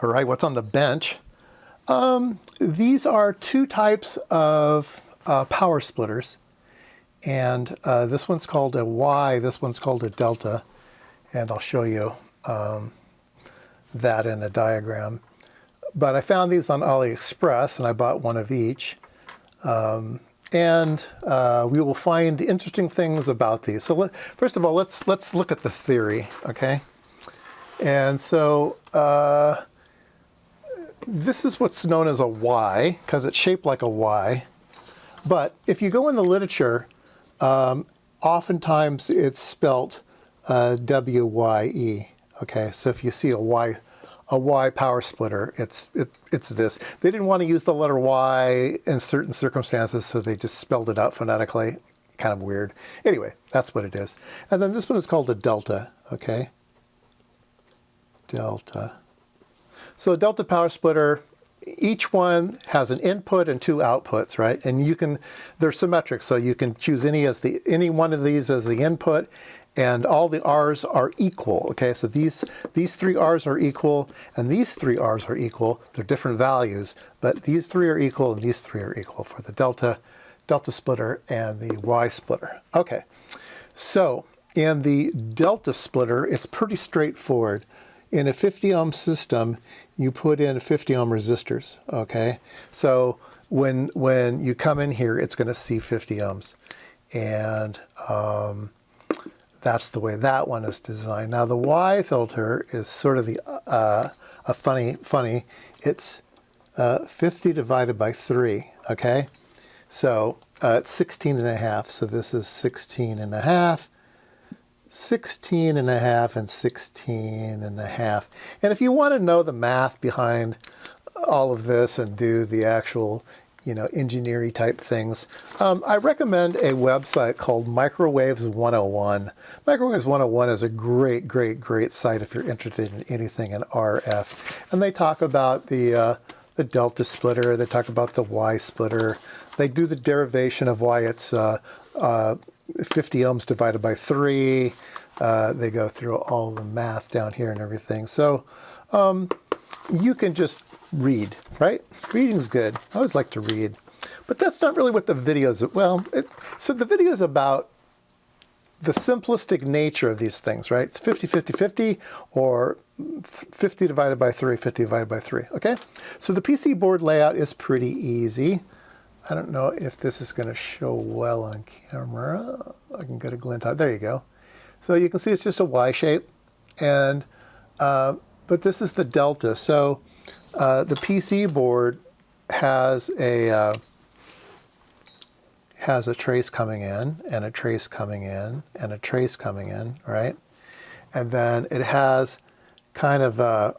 All right, what's on the bench? These are two types of power splitters. And this one's called a Y, this one's called a delta. And I'll show you that in a diagram. But I found these on AliExpress, and I bought one of each. We will find interesting things about these. So first of all, let's look at the theory, okay? And so this is what's known as a Y, because it's shaped like a Y. But if you go in the literature, oftentimes it's spelt W-Y-E. Okay, so if you see a Y power splitter, it's this. They didn't want to use the letter Y in certain circumstances, so they just spelled it out phonetically. Kind of weird. Anyway, that's what it is. And then this one is called a delta. Okay, delta. So a delta power splitter, each one has an input and two outputs, right? And they're symmetric, so you can choose any one of these as the input, and all the R's are equal, okay? So these three R's are equal, and these three R's are equal. They're different values, but these three are equal, and these three are equal for the delta splitter and the Y splitter. Okay, so in the delta splitter, it's pretty straightforward. In a 50 ohm system, you put in 50 ohm resistors, okay? So when you come in here, it's going to see 50 ohms. And that's the way that one is designed. Now the Y filter is sort of a funny, it's 50 divided by 3, okay? So it's 16 and a half, so this is 16 and a half. 16 and a half and 16 and a half. And if you want to know the math behind all of this and do the actual, engineering type things, I recommend a website called Microwaves 101. Microwaves 101 is a great site if you're interested in anything in RF. And they talk about the delta splitter, they talk about the Y splitter, they do the derivation of why it's 50 ohms divided by 3. They go through all the math down here and everything. So you can just read, right? Reading's good. I always like to read. But that's not really what the video is. So the video is about the simplistic nature of these things, right? It's 50, 50, 50, or 50 divided by 3, 50 divided by 3, okay? So the PC board layout is pretty easy. I don't know if this is going to show well on camera. I can get a glint out. There you go. So you can see it's just a Y shape, and but this is the delta. So the PC board has a trace coming in, and a trace coming in, and a trace coming in, right? And then it has kind of a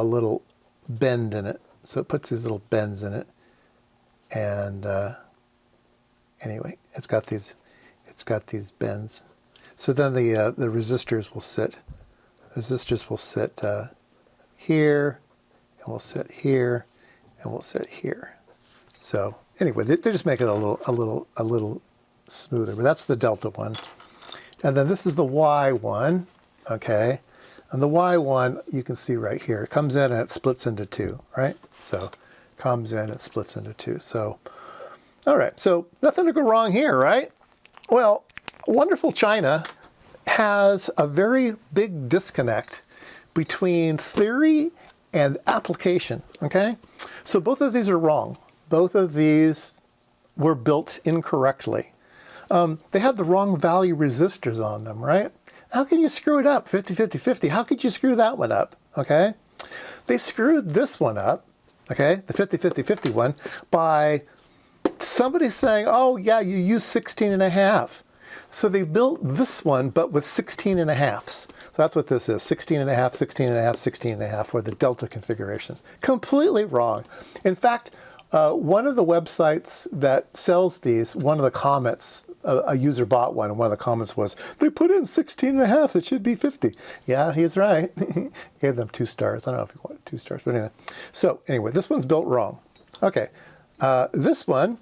little bend in it. So it puts these little bends in it. And anyway, it's got these bends. So then the resistors will sit. Resistors will sit here, and will sit here, and will sit here. So anyway, they just make it a little smoother. But that's the delta one. And then this is the Y one, okay? And the Y one you can see right here. It comes in and it splits into two, right? So comes in, it splits into two. So, all right, so nothing to go wrong here, right? Well, wonderful China has a very big disconnect between theory and application, okay? So both of these are wrong. Both of these were built incorrectly. They had the wrong value resistors on them, right? How can you screw it up? 50, 50, 50. How could you screw that one up, okay? They screwed this one up, okay, the 50, 50, 50 one, by somebody saying, oh yeah, you use 16 and a half. So they built this one, but with 16 and a halves. So that's what this is, 16 and a half, 16 and a half, 16 and a half for the delta configuration. Completely wrong. In fact, one of the websites that sells these, one of the comments, a user bought one, and one of the comments was, they put in 16 and a half, it should be 50. Yeah, he's right. Gave them 2 stars. I don't know if he wanted 2 stars, but anyway. So anyway, this one's built wrong. Okay, this one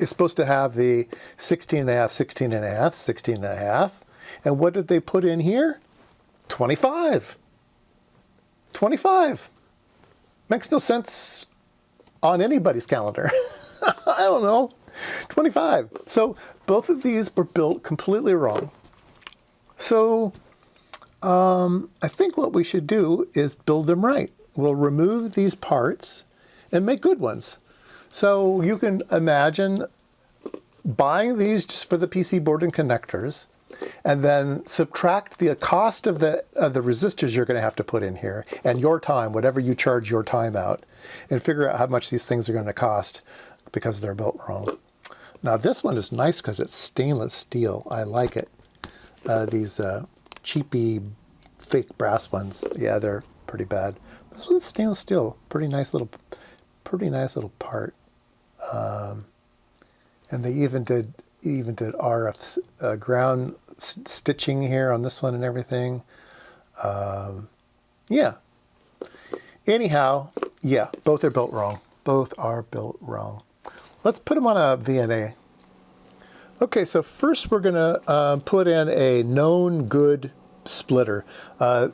is supposed to have the 16 and a half, 16 and a half, 16 and a half. And what did they put in here? 25. 25. Makes no sense on anybody's calendar. I don't know. 25. So both of these were built completely wrong. So I think what we should do is build them right. We'll remove these parts and make good ones. So you can imagine buying these just for the PC board and connectors, and then subtract the cost of the resistors you're going to have to put in here, and your time, whatever you charge your time out, and figure out how much these things are going to cost because they're built wrong. Now this one is nice because it's stainless steel. I like it. These cheapy fake brass ones, yeah, they're pretty bad. This one's stainless steel. Pretty nice little part. And they even did RF ground stitching here on this one and everything. Yeah. Anyhow, yeah, both are built wrong. Both are built wrong. Let's put them on a VNA. Okay, so first we're going to put in a known good splitter.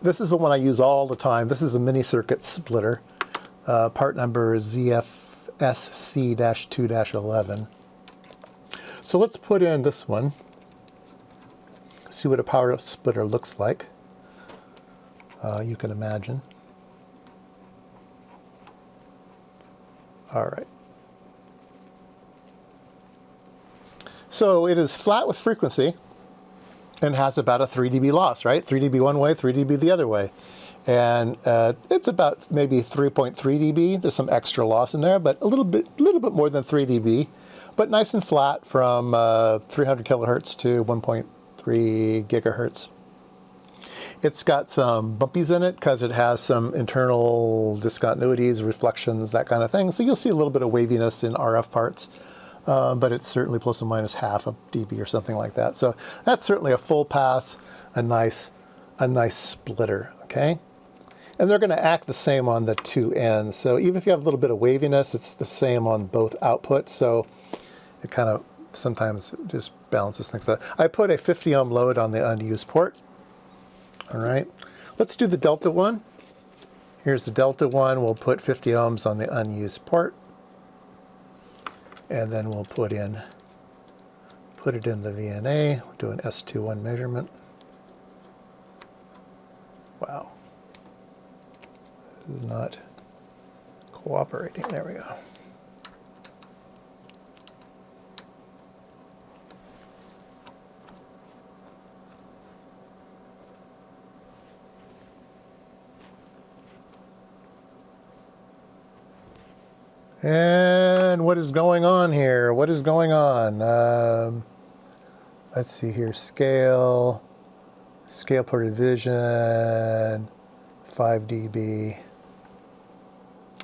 This is the one I use all the time. This is a mini circuit splitter. Part number ZFSC-2-11. So let's put in this one. See what a power splitter looks like. You can imagine. All right. So it is flat with frequency and has about a 3 dB loss, right? 3 dB one way, 3 dB the other way. And it's about maybe 3.3 dB. There's some extra loss in there, but a little bit more than 3 dB. But nice and flat from 300 kilohertz to 1.3 gigahertz. It's got some bumpies in it because it has some internal discontinuities, reflections, that kind of thing. So you'll see a little bit of waviness in RF parts. But it's certainly plus or minus half a dB or something like that. So that's certainly a full pass, a nice splitter, okay? And they're going to act the same on the two ends. So even if you have a little bit of waviness, it's the same on both outputs. So it kind of sometimes just balances things out. I put a 50 ohm load on the unused port. All right, let's do the delta one. Here's the delta one. We'll put 50 ohms on the unused port. And then we'll put it in the VNA. We'll do an S21 measurement. Wow. This is not cooperating. There we go. And what is going on here? What is going on? Let's see here. Scale per division, 5 dB.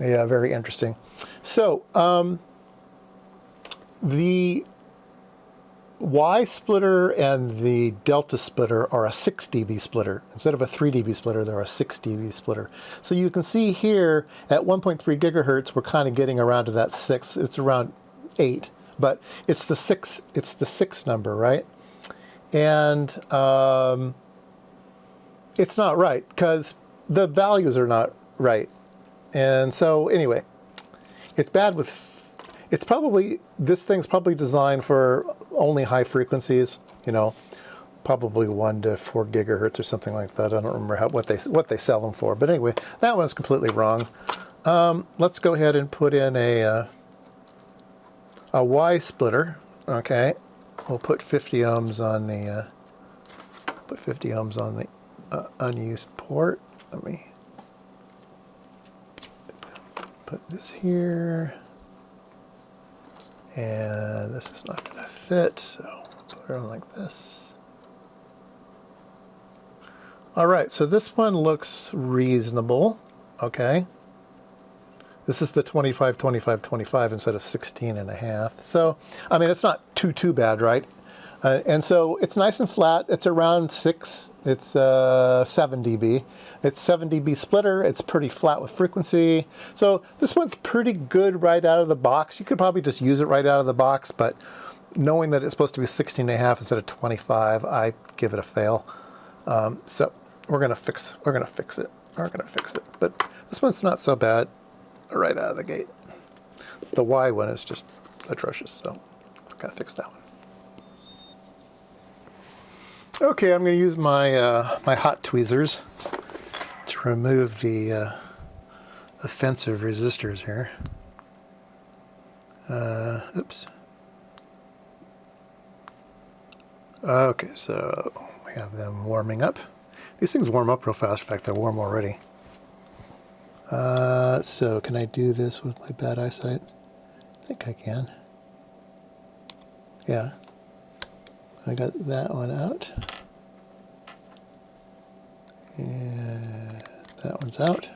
Yeah, very interesting. So the Y splitter and the delta splitter are a 6 dB splitter. Instead of a 3 dB splitter, they're a 6 dB splitter. So you can see here at 1.3 gigahertz, we're kind of getting around to that 6. It's around 8, but it's the 6 number, right? And it's not right because the values are not right. And so anyway, it's bad with, this thing's probably designed for only high frequencies, you know, probably 1 to 4 gigahertz or something like that. I don't remember what they sell them for, but anyway, that one's completely wrong. Let's go ahead and put in a Y splitter. Okay, we'll put 50 ohms on the unused port. Let me put this here. And this is not going to fit, so put it on like this. All right, so this one looks reasonable, okay? This is the 25, 25, 25 instead of 16 and a half. So, I mean, it's not too bad, right? And so it's nice and flat. It's around 6. It's 7 dB. It's 7 dB splitter. It's pretty flat with frequency. So this one's pretty good right out of the box. You could probably just use it right out of the box, but knowing that it's supposed to be 16 and a half instead of 25, I give it a fail. So we're gonna fix it. are going to fix it. But this one's not so bad right out of the gate. The Y one is just atrocious, so got to fix that one. Okay, I'm going to use my my hot tweezers to remove the offensive resistors here. Oops. Okay, so we have them warming up. These things warm up real fast. In fact, they're warm already. So can I do this with my bad eyesight? I think I can. Yeah. I got that one out. And that one's out.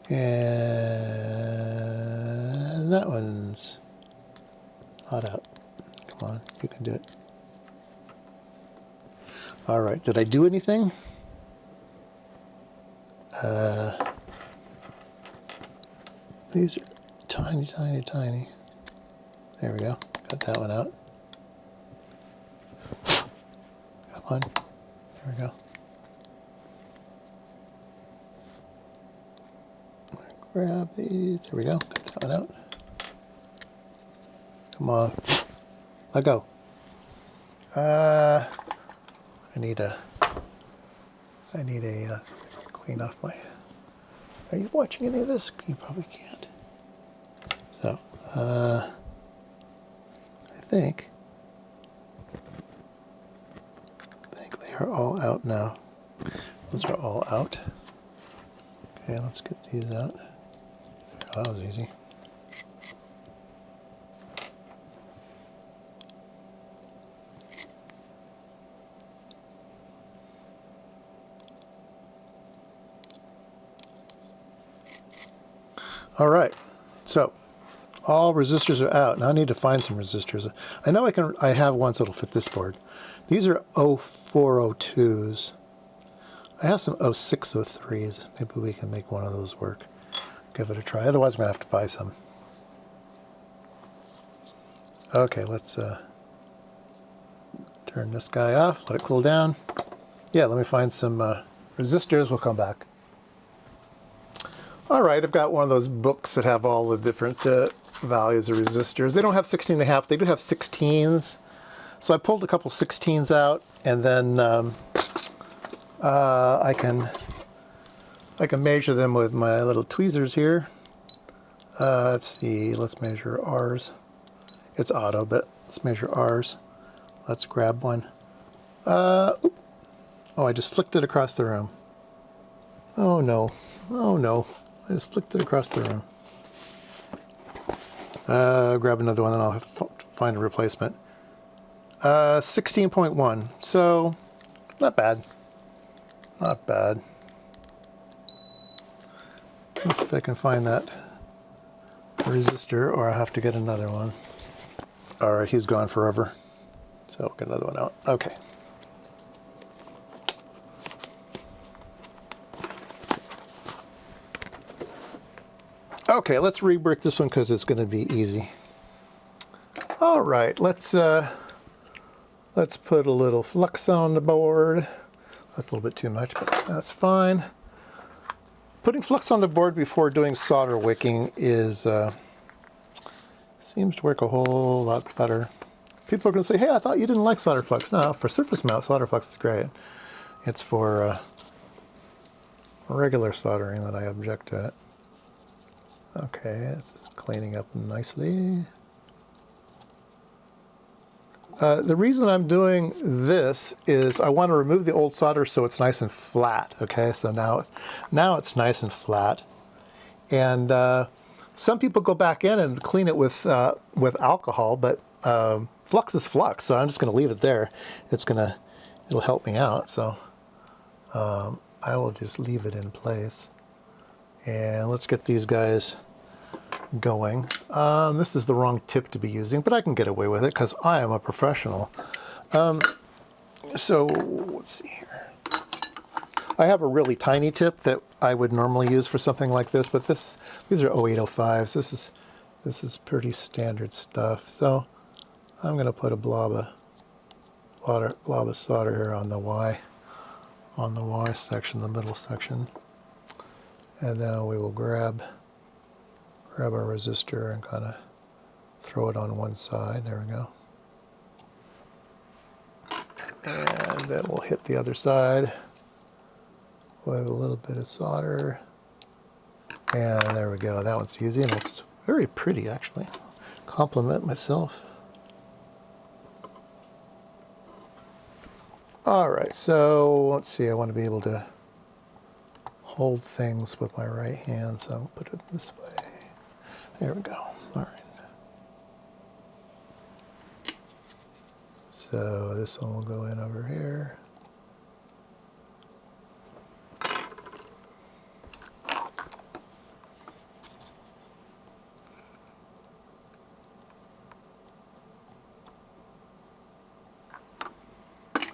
And that one's not out. Come on, you can do it. All right, did I do anything? These are tiny, tiny, tiny. There we go. Got that one out. Come on. There we go. Grab these. There we go. Got that one out. Come on. Let go. I need a clean off my. Are you watching any of this? You probably can't. So, I think they are all out now. Those are all out. Okay, let's get these out. Oh, that was easy. All right, so all resistors are out. Now I need to find some resistors. I know I have ones that'll fit this board. These are 0402s. I have some 0603s. Maybe we can make one of those work. Give it a try. Otherwise, I'm gonna have to buy some. Okay, let's turn this guy off. Let it cool down. Yeah, let me find some resistors. We'll come back. All right, I've got one of those books that have all the different values of resistors. They don't have 16.5. They do have 16s. So I pulled a couple 16s out, and then I can measure them with my little tweezers here. Let's see. Let's measure R's. It's auto, but let's measure R's. Let's grab one. Oh, I just flicked it across the room. Oh no! Oh no! I just flicked it across the room. Grab another one, and I'll find a replacement. 16.1. So, not bad. Not bad. Let's see if I can find that resistor, or I have to get another one. All right, he's gone forever. So we'll get another one out. Okay. Okay, let's re-brick this one because it's going to be easy. All right, let's put a little flux on the board. That's a little bit too much, but that's fine. Putting flux on the board before doing solder wicking is seems to work a whole lot better. People are going to say, "Hey, I thought you didn't like solder flux." No, for surface mount, solder flux is great. It's for regular soldering that I object to it. Okay, it's cleaning up nicely. The reason I'm doing this is I want to remove the old solder so it's nice and flat. Okay, so now it's nice and flat, and some people go back in and clean it with alcohol, but flux is flux, so I'm just going to leave it there. It'll help me out, so I will just leave it in place. And let's get these guys going. This is the wrong tip to be using, but I can get away with it because I am a professional. So let's see here. I have a really tiny tip that I would normally use for something like this, but these are 0805s. This is pretty standard stuff. So I'm going to put a blob of solder here on the Y on the Y section, the middle section. And then we will grab our resistor and kind of throw it on one side. There we go. And then we'll hit the other side with a little bit of solder. And there we go. That one's easy and looks very pretty, actually. Compliment myself. All right, so let's see. I want to be able to hold things with my right hand, so I'll put it this way. There we go. All right. So this one will go in over here.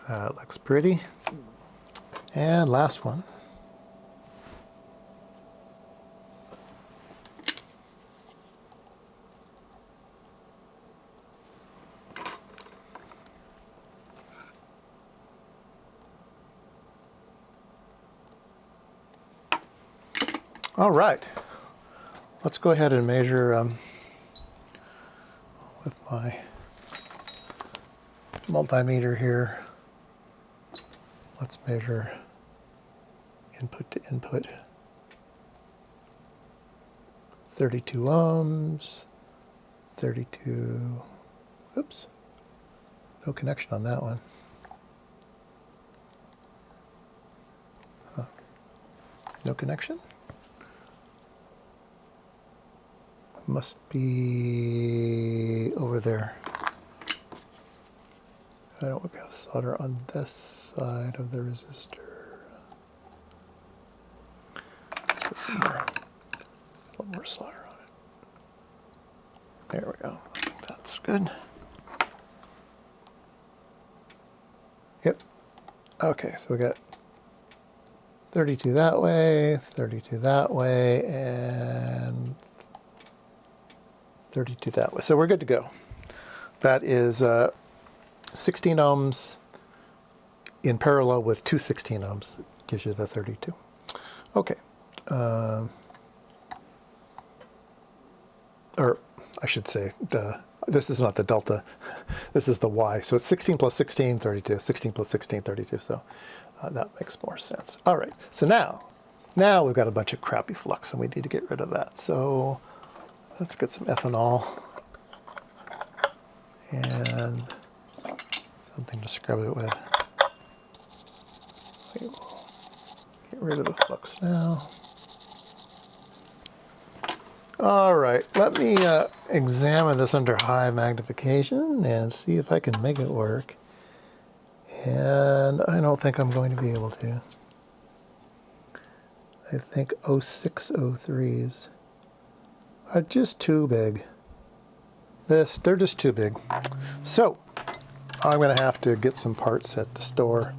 That looks pretty. And last one. All right, let's go ahead and measure with my multimeter here. Let's measure input to input. 32 ohms, 32, oops, no connection on that one. Huh. No connection? Must be over there. I don't want to have solder on this side of the resistor. Let's put some more, a little more solder on it. There we go. That's good. Yep. Okay, so we got 32 that way, 32 that way, and 32 that way. So we're good to go. That is 16 ohms in parallel with two 16 ohms. Gives you the 32. Okay. Or I should say, this is not the delta. This is the Y. So it's 16 plus 16, 32. 16 plus 16, 32. So that makes more sense. All right. So now we've got a bunch of crappy flux, and we need to get rid of that. So let's get some ethanol and something to scrub it with. We will get rid of the flux now. All right, let me examine this under high magnification and see if I can make it work. And I don't think I'm going to be able to. I think 0603s are just too big. They're just too big. So I'm going to have to get some parts at the store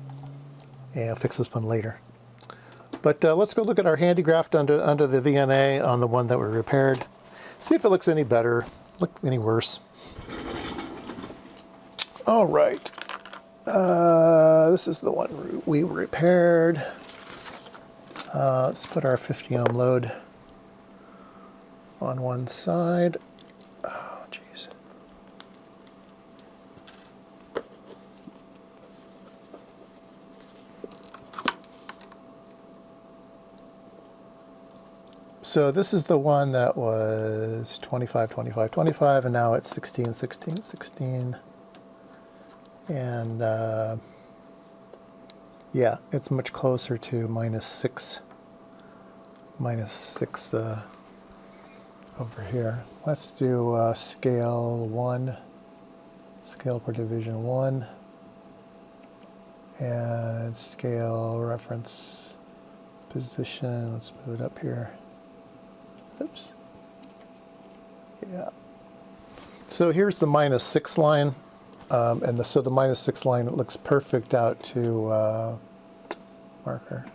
and fix this one later. But let's go look at our handy graft under the VNA on the one that we repaired. See if it looks any better, look any worse. All right. This is the one we repaired. Let's put our 50 ohm load on one side. Oh, geez. So this is the one that was 25, 25, 25, and now it's 16, 16, 16. And yeah, it's much closer to minus six over here. Let's do scale 1, scale per division 1, and scale reference position. Let's move it up here. Oops. Yeah. So here's the -6 line, and so the -6 line, it looks perfect out to marker.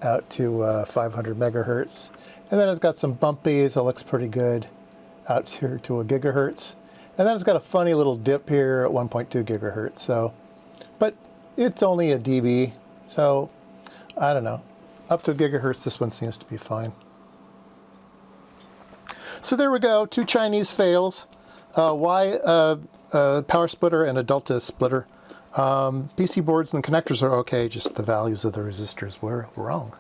Out to 500 megahertz. And then it's got some bumpies, it looks pretty good, out here to a gigahertz. And then it's got a funny little dip here at 1.2 gigahertz. So, but it's only a dB, So, I don't know. Up to gigahertz, this one seems to be fine. So there we go, 2 Chinese fails. Power splitter and a delta splitter. PC boards and the connectors are okay, just the values of the resistors were wrong.